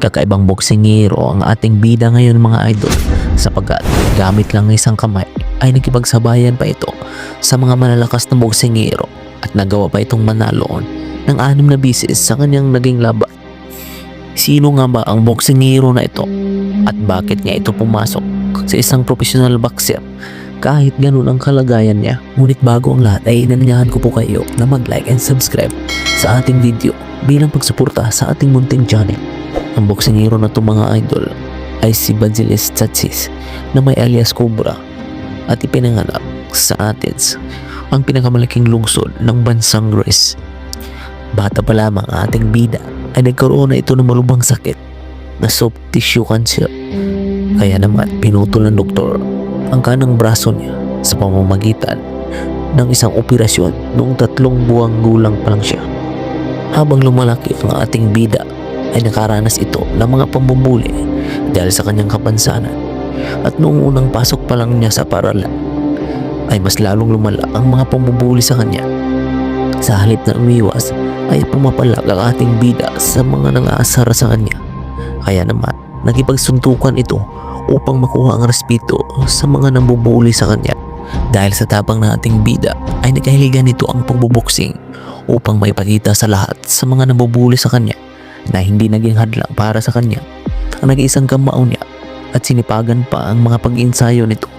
Kakaibang boksingero ang ating bida ngayon mga idol, sapagkat gamit lang ng isang kamay ay nakipagsabayan pa ito sa mga malalakas na boksingero at nagawa pa itong manalo ng 6 na bisis sa kanyang naging laban. Sino nga ba ang boksingero na ito at bakit niya ito pumasok sa isang professional boxer kahit ganun ang kalagayan niya? Ngunit bago ang lahat ay inanyahan ko po kayo na mag-like and subscribe sa ating video bilang pagsuporta sa ating munting channel. Ang boksingero na ito mga idol ay si Vadzilis Tsatsis na may alias Cobra at ipinanganak sa Athens, ang pinakamalaking lungsod ng bansang Greece. Bata pa lamang ang ating bida ay nagkaroon na ito ng malubhang sakit na soft tissue cancer. Kaya naman pinutol ng doktor ang kanang braso niya sa pamamagitan ng isang operasyon noong 3 buwang gulang pa lang siya. Habang lumalaki ang ating bida ay nakaranas ito ng mga pambubuli dahil sa kanyang kapansanan, at noong unang pasok pa lang niya sa paaralan ay mas lalong lumala ang mga pambubuli sa kanya. Sa halip na umiwas ay pumapalag ang ating bida sa mga nangaasar sa kanya. Kaya naman nakipagsuntukan ito upang makuha ang respeto sa mga nambubuli sa kanya. Dahil sa tapang na ating bida ay nakahiligan nito ang pagbuboksing upang maipakita sa lahat sa mga nambubuli sa kanya na hindi naging hadlang para sa kanya ang nag-iisang kamao niya, at sinipagan pa ang mga pag-iinsayo nito.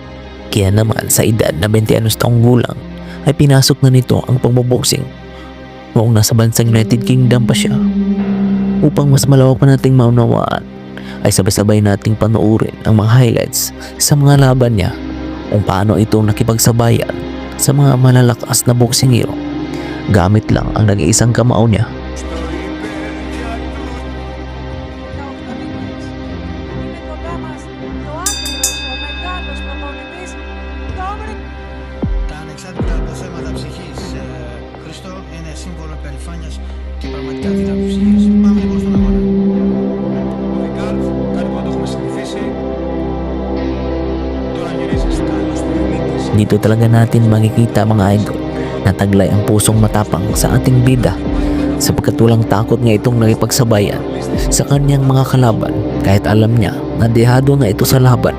Kaya naman sa edad na 20 anyos taong gulang ay pinasok na nito ang pagboboksing noong nasa bansang United Kingdom pa siya. Upang mas malawak pa nating maunawaan ay sabay-sabay nating panoorin ang mga highlights sa mga laban niya kung paano ito nakipagsabayan sa mga malalakas na boksingero gamit lang ang nag-iisang kamao niya. Τα ανεξάρτητα από θέματα ψυχής, Χριστό, είναι σύμβολο περηφάνειας και πραγματικά δύναμη ψυχής. Πάμε λοιπόν στον αγώνα. Ο Δικάρτ, κάτι που δεν το έχουμε συνηθίσει. Τώρα γυρίζεις καλός παιχνίδης. Dito talaga natin makikita mga idol na taglay ang pusong matapang sa ating bida, sapagkat walang takot nga itong nakipagsabayan sa kanyang mga kalaban kahit alam niya na dehado na ito sa laban.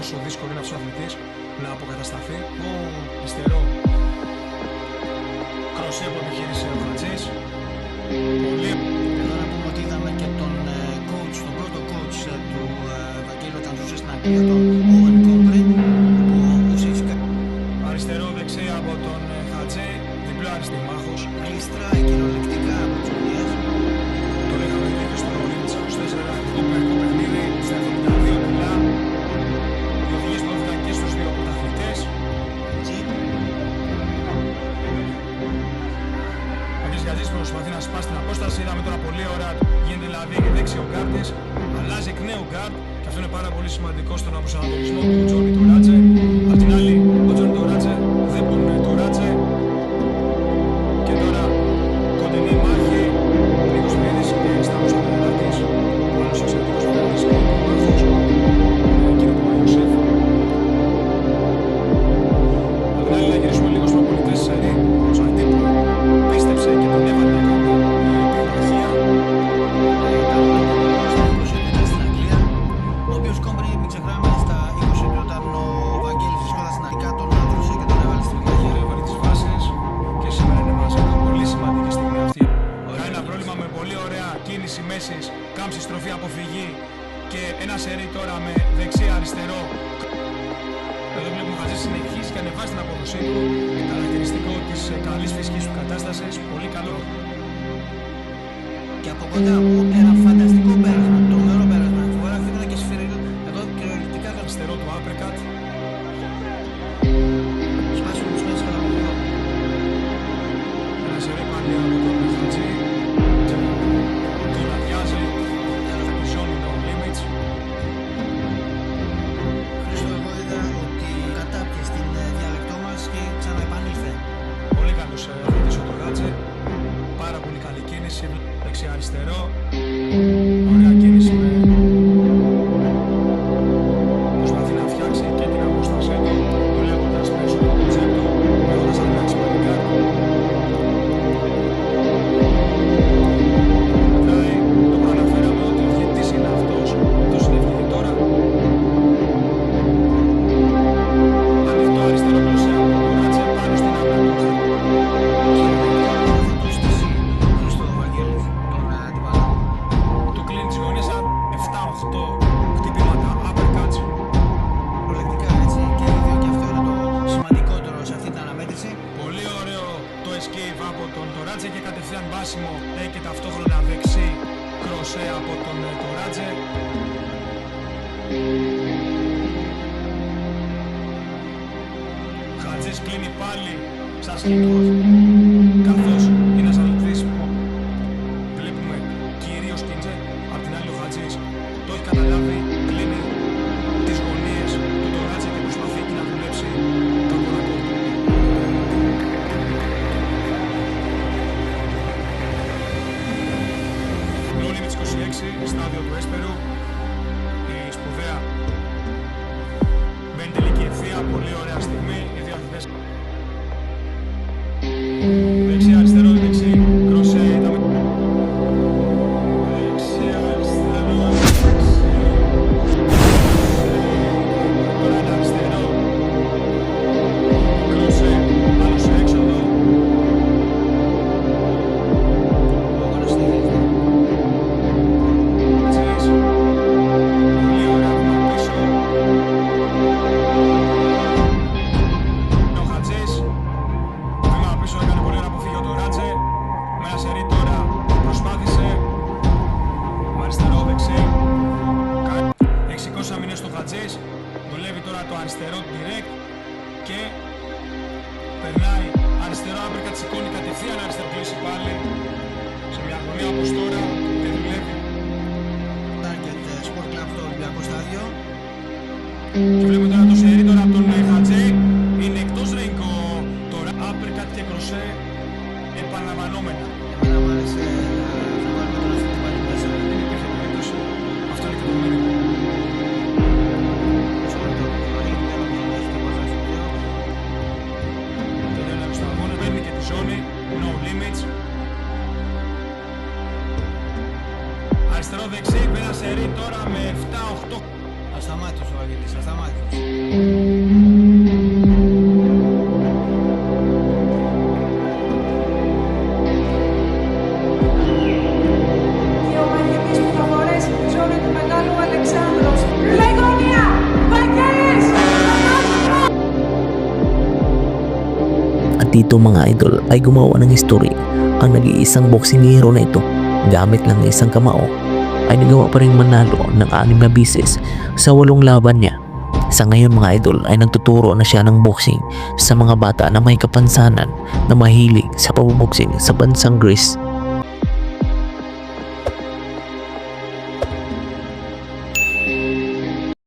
Πόσο δύσκολο είναι αυτός ο αθλητής να αποκατασταθεί. Αριστερό κροσέ που επιχείρησε ο Χατζής. Πολύ. Εδώ να πούμε ότι είδαμε και τον coach, τον πρώτο coach του Βαγγέλου όταν ζούσε στην Αγγλία, τον Owen Combre, που ουσιαστικά αριστερό δεξί από τον Χατζή, διπλό αριστημάχος. Γλιστρά κυριολεκτικά από τους Ουλιές. Το λέγαμε ήδη και στο Olympics 24, αυτό που παιχνίδι στα 72 κιλά. Και στους δύο πρωταθλητές. Ο κ. Γκατζής προσπαθεί να σπάσει την απόσταση. Είδαμε τώρα πολύ ωραία, γίνεται δηλαδή δεξιό γκάρτης, αλλάζει εκ νέου γκάρτ, και αυτό είναι πάρα πολύ σημαντικό στον αποσανατολισμό του Τζόνι Τουράτζε. Απ' την άλλη, ο Τζόνι Τουράτζε δεν μπορεί να Τουράτζε. Και τώρα κοντινή μάχη, Νίκος Μίδης και Σταύρος Ανδρεάκης, ο άλλος εξαιρετικός πρωταθλητής και υπομάχος, κύριο Παπαγιωσέφ. Να γυρίσουμε λίγο στους προπονητές της ΑΡΗ, ο Ζαρτή που πίστεψε και τον έβαλε να κάνει πειθαρχία. Στα 20 στην Αγγλία, ο οποίος Κόμπρι, μην ξεχνάμε, στα 20 όταν ο Βαγγέλης βρισκόταν στην Αγγλία, τον άδρωσε και τον έβαλε στην πειθαρχία. Έβαλε τις βάσεις και σήμερα είναι μαζί του, πολύ σημαντική στιγμή αυτή. Ένα πρόβλημα με πολύ ωραία κίνηση μέσης, κάμψη, στροφή, αποφυγή και ένα σερί τώρα με δεξί-αριστερό. Εδώ βλέπουμε ο Χατζής συνεχίζει και ανεβάζει την απόδοσή του, χαρακτηριστικό της καλής φυσικής του κατάστασης, πολύ καλό. Και από κοντά μου ένα φανταστικό πέρασμα, τρομερό πέρασμα. Φορά χτύπητα και σφυρίλ, εδώ κυριολεκτικά το αριστερό του uppercut. Σπάσουμε τους μέσα κατά από εδώ. Ένα σερί πάλι από τον Χατζή, τον αδειάζει, ελαφρυζώνει το limits. Χρήστο, εγώ είδα ότι κατάπιε στην διαλεκτό μας και ξαναεπανήλθε. Πολύ καλός αθλητής ο Τουράτζε, πάρα πολύ καλή κίνηση δεξιά-αριστερό. Ωραία κίνηση με... Προσπαθεί να φτιάξει και την απόστασή του, δουλεύοντας πίσω από το τσέπ του, έχοντας αλλάξει μαλλικά. Πατάει, το προαναφέραμε ότι ο διαιτητής είναι αυτός, το συνεχίζει τώρα. Ανοιχτό αριστερό κροσέ από το Ράτσε πάνω στην άμυνα του Χριστού. Του κλείνει τις γωνίες 7-8 χτυπήματα, uppercuts. Προλεκτικά έτσι και οι δύο, και αυτό είναι το σημαντικότερο σε αυτή την αναμέτρηση. Πολύ ωραίο το escape από τον Τοράτζε και κατευθείαν μπάσιμο και ταυτόχρονα δεξί κροσέ από τον Τοράτζε. Χατζής κλείνει πάλι σαν σκηνικός, καθώς είναι σαν λυθίσιμο. Βλέπουμε κυρίως Κίντζε, απ' την άλλη ο Χατζής το έχει καταλάβει, κλείνει τις γωνίες του Τοράτζε και προσπαθεί και να δουλέψει το κορακό του. No Limits 26, στάδιο του Έσπερου, η σπουδαία μπαίνει τελική ευθεία, πολύ ωραία στιγμή, οι δύο αθλητές. Δεξί, αριστερό, δεξί, κροσέ, ήταν... Δεξί, αριστερό, δεξί, τώρα είναι αριστερό, κροσέ, άλλο σε έξοδο. Χατζής, πολύ ωραία βήμα πίσω. Ο Χατζής, βήμα πίσω, έκανε πολύ ωραία αποφύγει ο Τοράτζε. Με ένα σερί τώρα προσπάθησε. Αριστερό, δεξί. Έχει σηκώσει αμυνές στο Χατζής. Δουλεύει τώρα το αριστερό direct και περνάει αριστερό άπρικα, τη σηκώνει κατευθείαν αριστερό, κλείσει πάλι σε μια αγωνία όπως τώρα και δουλεύει. Target Sport Club στο Ολυμπιακό Στάδιο. Και βλέπουμε τώρα το σερί τώρα από τον Χατζή. Είναι εκτός ring τώρα. Uppercut και κροσέ επαναλαμβανόμενα. Εμένα μου άρεσε να βάλουμε τον αθλητή πάλι μέσα. Δεν υπήρχε περίπτωση. Αυτό είναι και το μήνυμα. Τελειώνει στον αγώνα, παίρνει και τη ζώνη. No Limits. Αριστερό δεξί, με ένα σερί τώρα με 7-8. Ασταμάτητος ο Βαγγέλης, ασταμάτητος. Και ο μαχητής που θα φορέσει τη ζώνη του Μεγάλου Αλεξάνδρος. Λεγόνια! Βαγγέλης! At dito mga idol ay gumawa ng history ang nag-iisang boksingero na ito gamit lang ng isang kamao ay nagawa pa rin manalo ng 6 na bisis sa 8 laban niya. Sa ngayon mga idol ay nagtuturo na siya ng boxing sa mga bata na may kapansanan na mahilig sa pagboboxing sa bansang Greece.